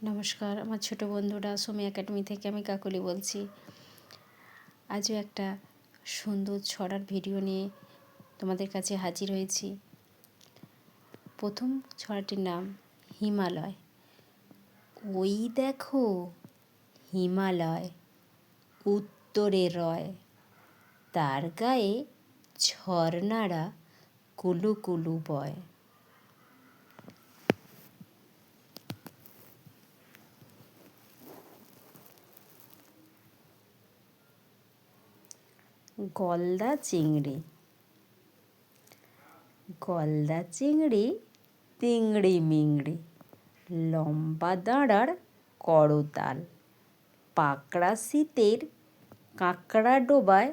নমস্কার, আমার ছোট বন্ধুরা, সুমি একাডেমি থেকে আমি কাকলি বলছি। আজও একটা সুন্দর ছড়ার ভিডিও নিয়ে তোমাদের কাছে হাজির হয়েছি। প্রথম ছড়াটির নাম হিমালয়। ওই দেখো হিমালয় উত্তরে রয়, তার গায়ে ঝর্ণারা কুলু কুলু বয়। গলদা চিংড়ি। গলদা চিংড়ি তিংড়ি মিংড়ি, লম্বা দাঁড়ার করতাল, পাকড়া শীতের কাঁকড়া ডোবায়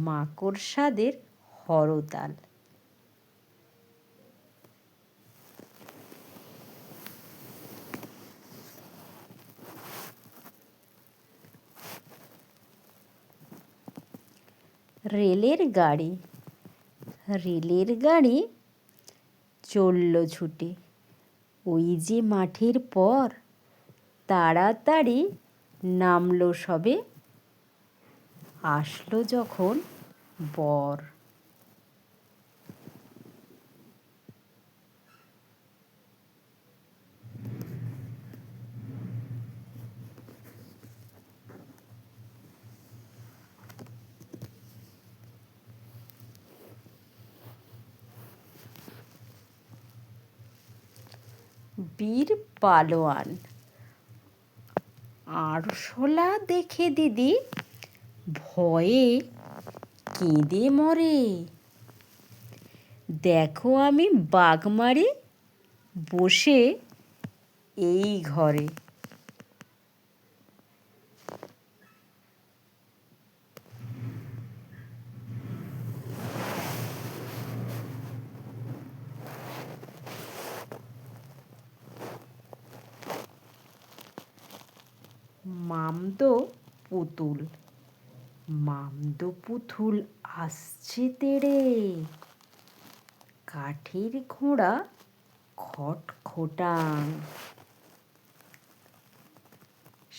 মাকড়সাদের হরতাল। রেলের গাড়ি। রেলের গাড়ি চলল ছুটে, ওই যে মাঠের পর, তাড়াতাড়ি নামলো সবে, আসলো যখন বর। বীর পালোয়ান। আরশোলা দেখে দিদি ভয়ে কেঁদে মরে, দেখো আমি বাঘ মারি বসে এই ঘরে। মামদো পুতুল। মামদো পুতুল আসছে তেড়ে, কাঠের ঘোড়া খটখটাং,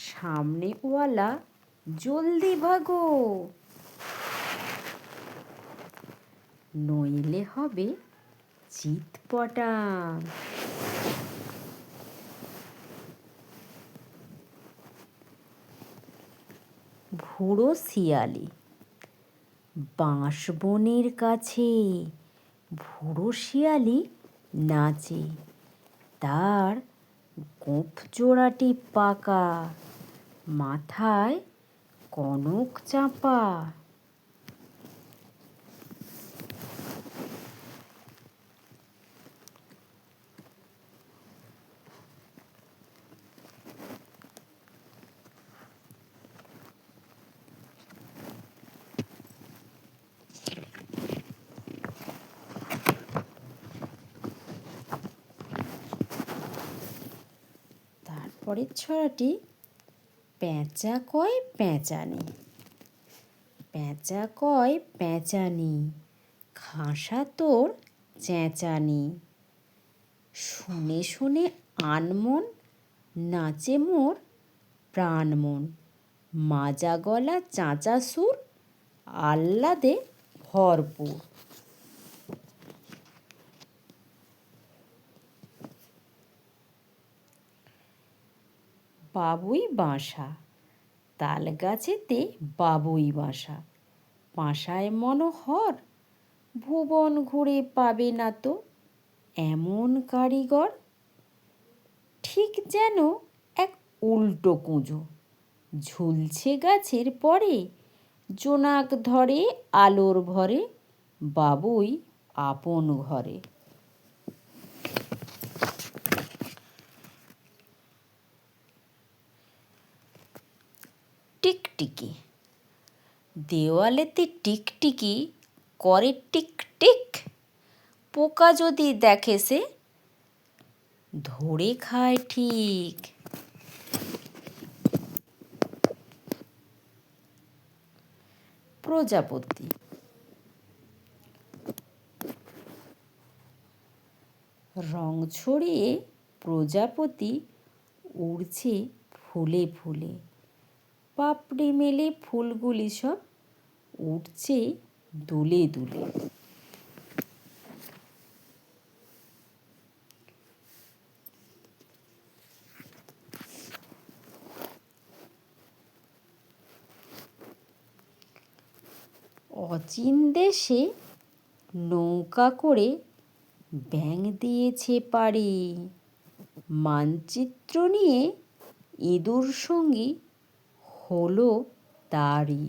সামনেওয়ালা জলদি ভাগো, নইলে হবে চিৎপটাং। ভুড়ো শিয়ালি। বাঁশবনের কাছে ভুড়ো শিয়ালি নাচে, তার গোঁফ জোড়াটি পাকা, মাথায় কনক চাপা। তারপরের ছড়াটি পেঁচা কয় পেঁচানি। পেঁচা কয় পেঁচানি, খাসা তোর চেঁচানি, শুনে শুনে আনমন নাচে মোর প্রাণ মন, মাজা গলা চাঁচা সুর আহ্লাদে ভরপুর। বাবুই বাসা। তাল গাছেতে বাবুই বাসা, বাসায় মনোহর, ভুবন ঘুরে পাবে না তো এমন কারিগর। ঠিক যেন এক উল্টো কুঁজো, ঝুলছে গাছের পরে, জোনাক ধরে আলোর ভরে, বাবুই আপন ঘরে। টিকটিকি। দেওয়ালেতে টিকটিকি করে টিক টিক, পোকা যদি দেখে সে ধরে খায় ঠিক। প্রজাপতি। রং ছড়িয়ে প্রজাপতি উড়ছে ফুলে ফুলে, পাপড়ি মেলে ফুলগুলি সব উঠছে দুলে দুলে। অচিন দেশে নৌকা করে ব্যাঙ দিয়েছে পাড়ি, মানচিত্র নিয়ে ইঁদুর সঙ্গী হলো তারই।